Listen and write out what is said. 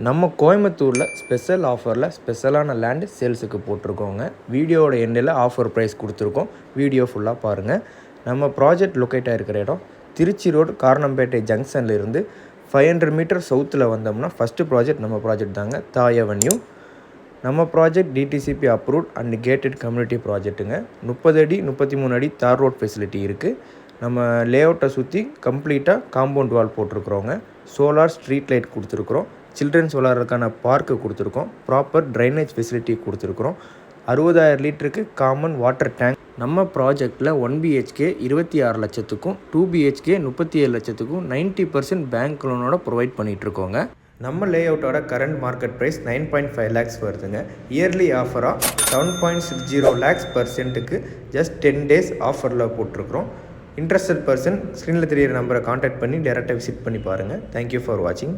நம்ம கோயம்புத்தூரில் ஸ்பெஷல் ஆஃபரில் ஸ்பெஷலான லேண்டு சேல்ஸுக்கு போட்டிருக்கோங்க. வீடியோவோட எண்டில் ஆஃபர் ப்ரைஸ் கொடுத்துருக்கோம். வீடியோ ஃபுல்லாக பாருங்கள். நம்ம ப்ராஜெக்ட் லொக்கேட் ஆகிருக்கிற இடம் திருச்சி ரோடு காரணம்பேட்டை ஜங்ஷனில் இருந்து 500 மீட்டர் சவுத்தில் வந்தோம்னா ஃபஸ்ட்டு ப்ராஜெக்ட் நம்ம ப்ராஜெக்ட் தாங்க, தாய் அவென்யூ. நம்ம project DTCP approved and gated community ப்ராஜெக்ட்டுங்க. 30 அடி 33 அடி தார் ரோட் ஃபெசிலிட்டி இருக்குது. நம்ம லேஅவுட்டை சுற்றி கம்ப்ளீட்டாக காம்பவுண்ட் வால் போட்டிருக்கிறோங்க. சோலார் ஸ்ட்ரீட் லைட் கொடுத்துருக்குறோம். சில்ட்ரன்ஸ் விளாட்றதுக்கான பார்க்கு கொடுத்துருக்கோம். ப்ராப்பர் ட்ரைனேஜ் ஃபெசிலிட்டி கொடுத்துருக்குறோம். 60,000 லிட்டருக்கு காமன் வாட்டர் டேங்க். நம்ம ப்ராஜெக்டில் 1 BHK 26 லட்சத்துக்கும் 2 BHK 37 லட்சத்துக்கும் 90% பேங்க் லோனோட ப்ரொவைட் பண்ணிகிட்ருக்கோங்க. நம்ம லேஅவுட்டோட கரண்ட் மார்க்கெட் ப்ரைஸ் 9.5 lakhs வருதுங்க. இயர்லி ஆஃபராக 7.60 lakhs பர் சென்ட்டுக்கு ஜஸ்ட் 10 days ஆஃபரில் போட்டிருக்கிறோம். இன்ட்ரெஸ்டட் பர்சன் ஸ்க்ரீனில் தெரியிற நம்பரை கான்டாக்ட் பண்ணி டேரெக்டாக விசிட் பண்ணி பாருங்கள். தேங்க்யூ ஃபார் வாட்சிங்.